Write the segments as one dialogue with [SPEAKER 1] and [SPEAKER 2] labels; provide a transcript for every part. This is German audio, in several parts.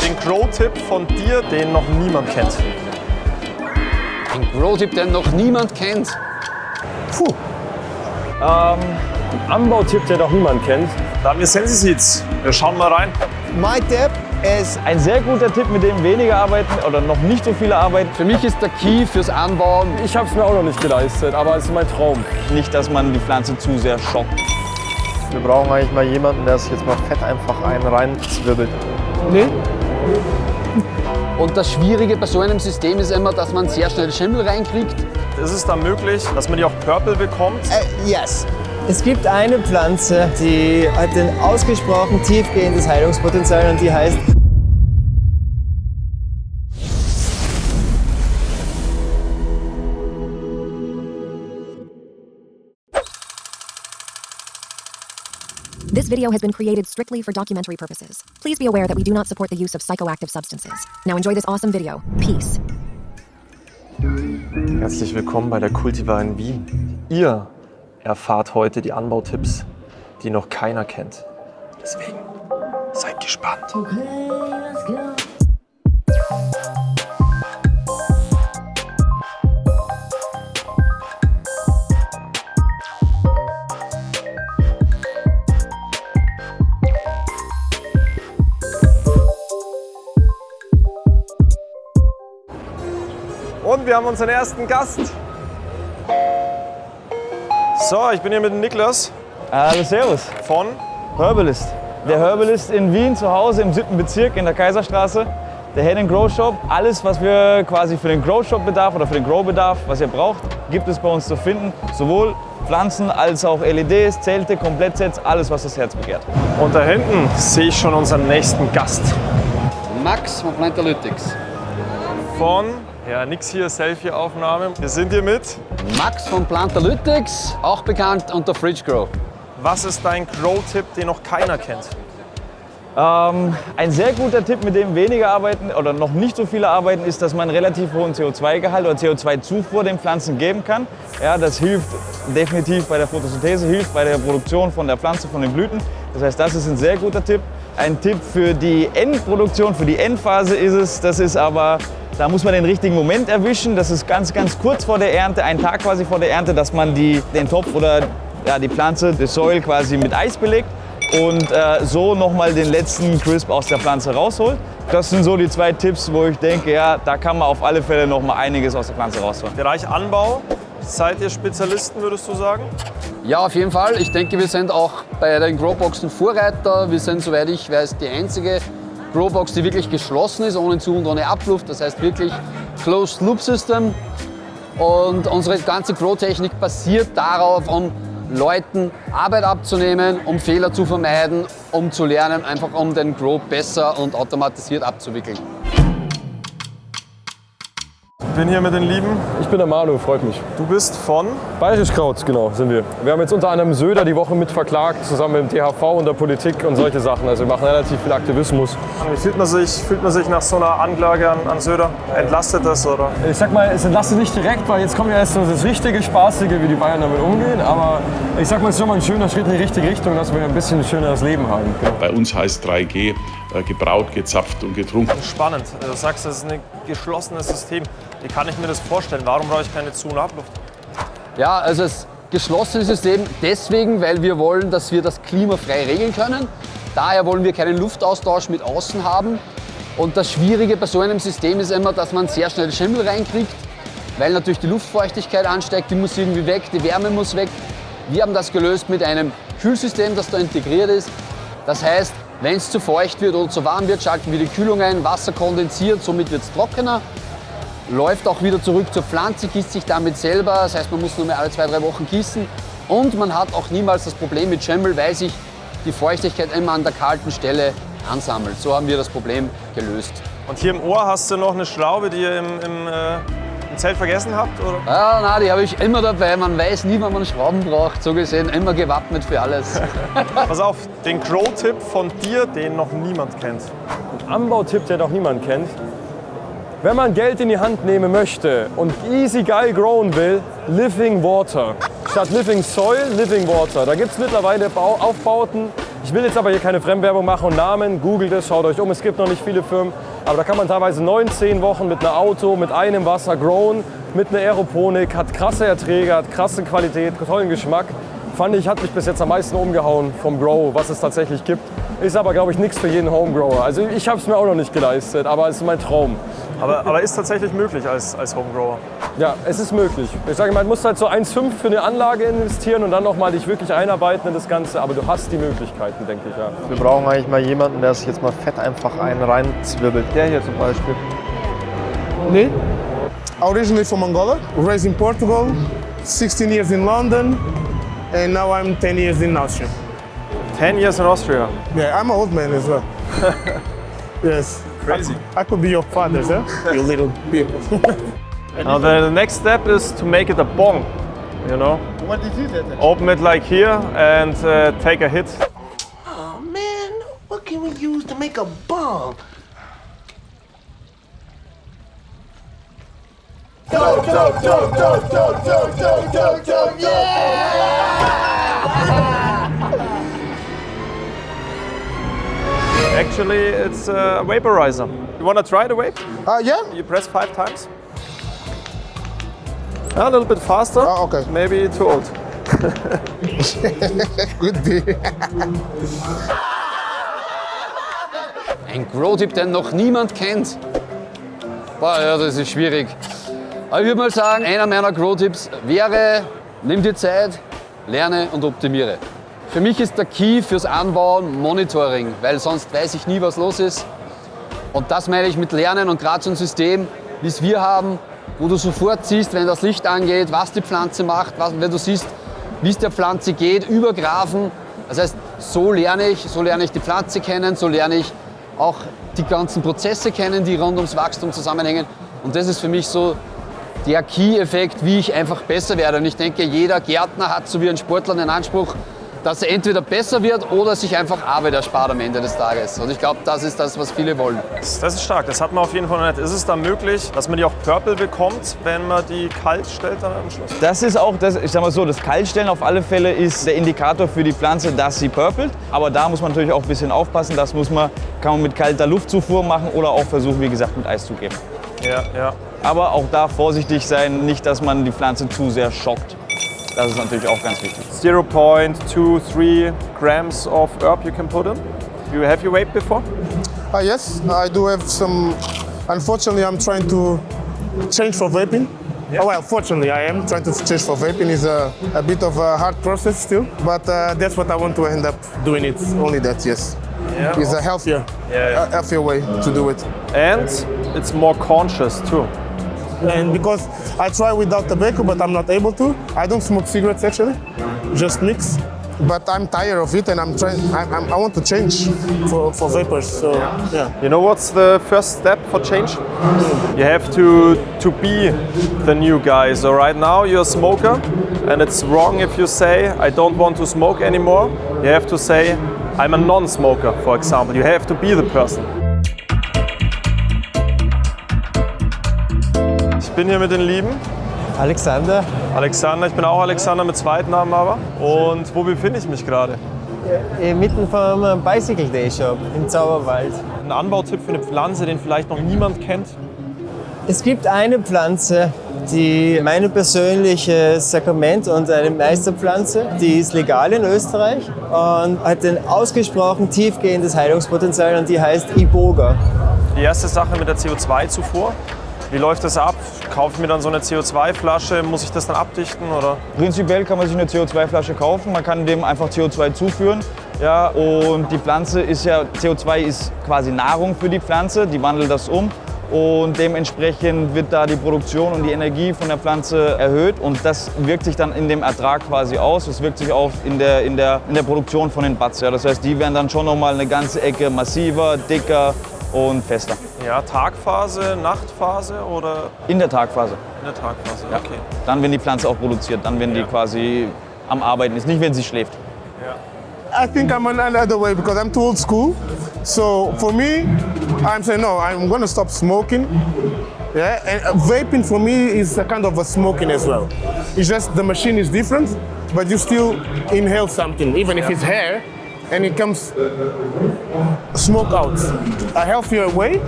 [SPEAKER 1] den Grow-Tipp von dir, den noch niemand kennt.
[SPEAKER 2] Ein Grow-Tipp, den noch niemand kennt.
[SPEAKER 3] Ein Anbautipp, den noch niemand kennt.
[SPEAKER 1] Da haben wir Sensi-Seeds. Wir schauen mal rein.
[SPEAKER 4] My tip is
[SPEAKER 3] Ein sehr guter Tipp, mit dem weniger arbeiten oder noch nicht so viele arbeiten.
[SPEAKER 2] Für mich ist der Key fürs Anbauen.
[SPEAKER 3] Ich habe es mir auch noch nicht geleistet, aber es ist mein Traum. Nicht, dass man die Pflanze zu sehr schockt.
[SPEAKER 5] Wir brauchen eigentlich mal jemanden, der sich jetzt mal fett einfach einen reinzwirbelt.
[SPEAKER 2] Und das Schwierige bei so einem System ist immer, dass man sehr schnell Schimmel reinkriegt.
[SPEAKER 1] Ist es dann möglich, dass man die auch purple bekommt?
[SPEAKER 4] yes. Es gibt eine Pflanze, die hat ein ausgesprochen tiefgehendes Heilungspotenzial und die heißt
[SPEAKER 6] This video has been created strictly for documentary purposes. Please be aware that we do not support the use of psychoactive substances. Now enjoy this awesome video. Peace.
[SPEAKER 5] Herzlich willkommen bei der Cultivar in Wien. Ihr erfahrt heute die Anbautipps, die noch keiner kennt. Deswegen seid gespannt.
[SPEAKER 1] Und wir haben unseren ersten Gast. So, ich bin hier mit dem Niklas
[SPEAKER 3] Hallo, servus.
[SPEAKER 1] von.
[SPEAKER 3] Herbalist. Der Herbalist in Wien, zu Hause im 7. Bezirk in der Kaiserstraße. Der Head & Grow Shop. Alles, was wir quasi für den Grow Shop Bedarf oder für den Grow Bedarf, was ihr braucht, gibt es bei uns zu finden. Sowohl Pflanzen als auch LEDs, Zelte, Komplettsets, alles, was das Herz begehrt.
[SPEAKER 1] Und da hinten sehe ich schon unseren nächsten Gast.
[SPEAKER 2] Max von Plantalytics.
[SPEAKER 1] Von, ja, nix hier, Selfie-Aufnahme. Wir sind hier mit.
[SPEAKER 2] Max von Plantalytics, auch bekannt unter Fridge Grow.
[SPEAKER 1] Was ist dein Grow-Tipp, den noch keiner kennt?
[SPEAKER 3] Ein sehr guter Tipp, mit dem weniger arbeiten oder noch nicht so viele arbeiten, ist, dass man einen relativ hohen CO2-Gehalt oder CO2-Zufuhr den Pflanzen geben kann. Ja, das hilft definitiv bei der Photosynthese, hilft bei der Produktion von der Pflanze, von den Blüten. Das heißt, das ist ein sehr guter Tipp. Ein Tipp für die Endproduktion, für die Endphase ist es, das ist aber, da muss man den richtigen Moment erwischen. Das ist ganz, ganz kurz vor der Ernte, einen Tag quasi vor der Ernte, dass man den Topf oder die Pflanze, das Soil quasi mit Eis belegt und so nochmal den letzten Crisp aus der Pflanze rausholt. Das sind so die zwei Tipps, wo ich denke, ja, da kann man auf alle Fälle noch mal einiges aus der Pflanze rausholen.
[SPEAKER 1] Bereich Anbau, seid ihr Spezialisten, würdest du sagen?
[SPEAKER 2] Ja, auf jeden Fall. Ich denke, wir sind auch bei den Growboxen Vorreiter. Wir sind, soweit ich weiß, die einzige Growbox, die wirklich geschlossen ist, ohne Zu- und ohne Abluft. Das heißt wirklich Closed Loop System. Und unsere ganze Grow-Technik basiert darauf, um Leuten Arbeit abzunehmen, um Fehler zu vermeiden, um zu lernen, einfach um den Grow besser und automatisiert abzuwickeln.
[SPEAKER 1] Ich bin hier mit den Lieben.
[SPEAKER 3] Ich bin der Manu, freut mich.
[SPEAKER 1] Du bist von.
[SPEAKER 3] Bayerisches Kraut, genau, sind wir. Wir haben jetzt unter anderem Söder die Woche mit verklagt, zusammen mit dem THV und der Politik und solche Sachen. Also wir machen relativ viel Aktivismus.
[SPEAKER 1] Wie fühlt man sich nach so einer Anklage an Söder? Entlastet das oder?
[SPEAKER 3] Ich sag mal, es entlastet nicht direkt, weil jetzt kommt ja erst so das richtige Spaßige, wie die Bayern damit umgehen. Aber ich sag mal, es ist schon mal ein schöner Schritt in die richtige Richtung, dass wir ein bisschen ein schöneres Leben haben. Genau.
[SPEAKER 7] Bei uns heißt 3G gebraut, gezapft und getrunken.
[SPEAKER 1] Spannend. Du sagst, das ist ein geschlossenes System. Wie kann ich mir das vorstellen? Warum brauche ich keine Zu- und Abluft?
[SPEAKER 2] Ja, also das geschlossene System deswegen, weil wir wollen, dass wir das klimafrei regeln können. Daher wollen wir keinen Luftaustausch mit außen haben. Und das Schwierige bei so einem System ist immer, dass man sehr schnell Schimmel reinkriegt, weil natürlich die Luftfeuchtigkeit ansteigt, die muss irgendwie weg, die Wärme muss weg. Wir haben das gelöst mit einem Kühlsystem, das da integriert ist. Das heißt, wenn es zu feucht wird oder zu warm wird, schalten wir die Kühlung ein, Wasser kondensiert, somit wird es trockener. Läuft auch wieder zurück zur Pflanze, gießt sich damit selber. Das heißt, man muss nur mehr alle 2-3 Wochen gießen. Und man hat auch niemals das Problem mit Schimmel, weil sich die Feuchtigkeit immer an der kalten Stelle ansammelt. So haben wir das Problem gelöst.
[SPEAKER 1] Und hier im Ohr hast du noch eine Schraube, die ihr im Zelt vergessen habt? Oder?
[SPEAKER 2] Ja, nein, die habe ich immer dabei. Man weiß nie, wann man Schrauben braucht. So gesehen, immer gewappnet für alles.
[SPEAKER 1] Pass auf, den Grow-Tipp von dir, den noch niemand kennt.
[SPEAKER 3] Ein Anbautipp, den noch niemand kennt. Wenn man Geld in die Hand nehmen möchte und easy geil growen will, Living Water. Statt Living Soil, Living Water. Da gibt es mittlerweile Aufbauten,
[SPEAKER 1] Ich will jetzt aber hier keine Fremdwerbung machen und Namen, googelt es, schaut euch um, es gibt noch nicht viele Firmen. Aber da kann man teilweise 9, 10 Wochen mit einem Auto, mit einem Wasser grown, mit einer Aeroponik, hat krasse Erträge, hat krasse Qualität, tollen Geschmack. Fand ich, hat mich bis jetzt am meisten umgehauen vom Grow, was es tatsächlich gibt. Ist aber, glaube ich, nichts für jeden Homegrower. Also ich habe es mir auch noch nicht geleistet, aber es ist mein Traum.
[SPEAKER 5] Aber ist tatsächlich möglich als Homegrower?
[SPEAKER 1] Ja, es ist möglich. Ich sage, man muss halt so 1,5 für eine Anlage investieren und dann nochmal dich wirklich einarbeiten in das Ganze. Aber du hast die Möglichkeiten, denke ich, ja.
[SPEAKER 5] Wir brauchen eigentlich mal jemanden, der sich jetzt mal fett einfach einen reinzwirbelt. Der hier zum Beispiel.
[SPEAKER 8] Me? Originally from Angola, raised in Portugal, 16 years in London, and now I'm 10 years in Austria.
[SPEAKER 5] 10 years in Austria.
[SPEAKER 8] Yeah, I'm an old man as well. Yes.
[SPEAKER 5] Crazy.
[SPEAKER 8] I could be your father, sir. You little people.
[SPEAKER 5] Now the next step is to make it a bong, you know?
[SPEAKER 8] What is it?
[SPEAKER 5] Open it like here and take a hit.
[SPEAKER 9] Oh man, what can we use to make a bomb?
[SPEAKER 5] Actually, it's a vaporizer. You wanna try the vape?
[SPEAKER 8] Yeah?
[SPEAKER 5] You press 5 times. A little bit faster.
[SPEAKER 8] Oh, okay.
[SPEAKER 5] Maybe too old.
[SPEAKER 8] Could be.
[SPEAKER 2] Ein Grow-Tipp, den noch niemand kennt. Boah, ja, das ist schwierig. Aber ich würde mal sagen, einer meiner Grow-Tipps wäre, nimm dir Zeit, lerne und optimiere. Für mich ist der Key fürs Anbauen Monitoring, weil sonst weiß ich nie, was los ist. Und das meine ich mit Lernen und gerade so ein System, wie es wir haben, wo du sofort siehst, wenn das Licht angeht, was die Pflanze macht, wenn du siehst, wie es der Pflanze geht, über Graphen. Das heißt, so lerne ich die Pflanze kennen, so lerne ich auch die ganzen Prozesse kennen, die rund ums Wachstum zusammenhängen. Und das ist für mich so der Key-Effekt, wie ich einfach besser werde. Und ich denke, jeder Gärtner hat so wie ein Sportler den Anspruch, dass er entweder besser wird oder sich einfach Arbeit erspart am Ende des Tages. Und ich glaube, das ist das, was viele wollen.
[SPEAKER 5] Das ist stark, das hat man auf jeden Fall noch nicht. Ist es da möglich, dass man die auch Purple bekommt, wenn man die kalt stellt dann am Schluss?
[SPEAKER 3] Das ist auch, ich sag mal so, das Kaltstellen auf alle Fälle ist der Indikator für die Pflanze, dass sie purpelt. Aber da muss man natürlich auch ein bisschen aufpassen. Das kann man mit kalter Luftzufuhr machen oder auch versuchen, wie gesagt, mit Eis zu geben.
[SPEAKER 5] Ja.
[SPEAKER 3] Aber auch da vorsichtig sein, nicht, dass man die Pflanze zu sehr schockt. Das ist natürlich auch ganz wichtig.
[SPEAKER 5] 0.23 grams of herb you can put in. Have you vaped before?
[SPEAKER 8] Yes, I do have some. Unfortunately, I'm trying to change for vaping.
[SPEAKER 5] Yeah.
[SPEAKER 8] Oh, well, fortunately, I am trying to change for vaping. It's a bit of a hard process still, but that's what I want to end up doing. It's only that, yes.
[SPEAKER 5] Yeah.
[SPEAKER 8] It's a healthier way to do it.
[SPEAKER 5] And it's more conscious too.
[SPEAKER 8] And because I try without tobacco, but I'm not able to. I don't smoke cigarettes actually, just mix. But I'm tired of it, and I'm trying. I want to change for vapors. So yeah.
[SPEAKER 5] You know what's the first step for change? You have to be the new guy. So right now you're a smoker, and it's wrong if you say I don't want to smoke anymore. You have to say I'm a non-smoker, for example. You have to be the person. Ich bin hier mit den Lieben.
[SPEAKER 4] Alexander,
[SPEAKER 5] Alexander, ich bin auch Alexander mit Zweitnamen aber. Und wo befinde ich mich gerade?
[SPEAKER 4] mitten vom Bicycle Day Shop im Zauberwald.
[SPEAKER 5] Ein Anbautipp für eine Pflanze, den vielleicht noch niemand kennt?
[SPEAKER 4] Es gibt eine Pflanze, die mein persönliches Sakrament und eine Meisterpflanze, die ist legal in Österreich und hat ein ausgesprochen tiefgehendes Heilungspotenzial und die heißt Iboga.
[SPEAKER 5] Die erste Sache mit der CO2-Zufuhr. Wie läuft das ab? Kaufe ich mir dann so eine CO2-Flasche? Muss ich das dann abdichten? Oder?
[SPEAKER 3] Prinzipiell kann man sich eine CO2-Flasche kaufen. Man kann dem einfach CO2 zuführen. Ja, und die Pflanze ist ja, CO2 ist quasi Nahrung für die Pflanze, die wandelt das um. Und dementsprechend wird da die Produktion und die Energie von der Pflanze erhöht. Und das wirkt sich dann in dem Ertrag quasi aus. Das wirkt sich auf in der Produktion von den Buds. Ja. Das heißt, die werden dann schon nochmal eine ganze Ecke massiver, dicker und fester.
[SPEAKER 5] Ja, Tagphase, Nachtphase oder?
[SPEAKER 3] In der Tagphase.
[SPEAKER 5] In der Tagphase,
[SPEAKER 3] ja.
[SPEAKER 5] Okay.
[SPEAKER 3] Dann, wenn die Pflanze auch produziert, dann, wenn die quasi am Arbeiten ist, nicht wenn sie schläft.
[SPEAKER 8] I think I'm on another way because I'm too old school. So for me, I'm saying no, I'm going to stop smoking. Yeah, and vaping for me is a kind of a smoking as well. It's just the machine is different, but you still inhale something, even if it's hair. and it comes smoke out. A healthier way,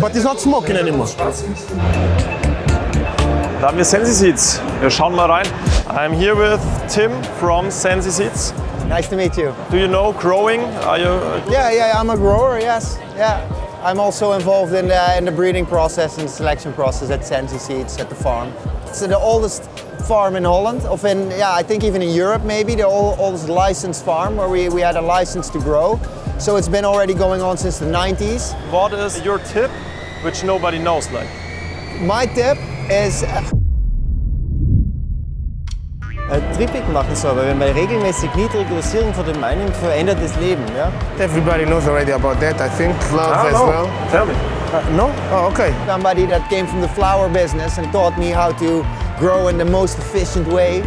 [SPEAKER 8] but it's not smoking anymore.
[SPEAKER 5] Da haben wir Sensi Seeds. Wir schauen mal rein. I'm here with Tim from Sensi Seeds.
[SPEAKER 10] Nice to meet you.
[SPEAKER 5] Do you know growing? Are you?
[SPEAKER 10] Yeah, I'm a grower, yes. Yeah. I'm also involved in the breeding process and selection process at Sensi Seeds at the farm. It's the oldest farm in Holland, I think even in Europe maybe, the oldest licensed farm where we had a license to grow. So it's been already going on since the 90s.
[SPEAKER 5] What is your tip which nobody knows like?
[SPEAKER 10] My tip is
[SPEAKER 4] trippig machen soll, weil wenn man regelmäßig niedrige Dosierung von dem einen verändert das Leben. Ja?
[SPEAKER 8] Everybody knows already about that, I think. Love as
[SPEAKER 5] no.
[SPEAKER 8] well.
[SPEAKER 5] Tell me.
[SPEAKER 8] No? Oh, okay.
[SPEAKER 10] somebody that came from the flower business and taught me how to grow in the most efficient way.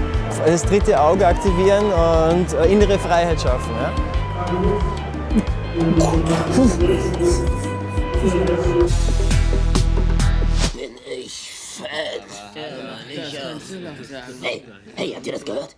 [SPEAKER 4] Das dritte Auge aktivieren und innere Freiheit schaffen. Ja?
[SPEAKER 9] Bin ich fett. Hey, habt ihr das gehört?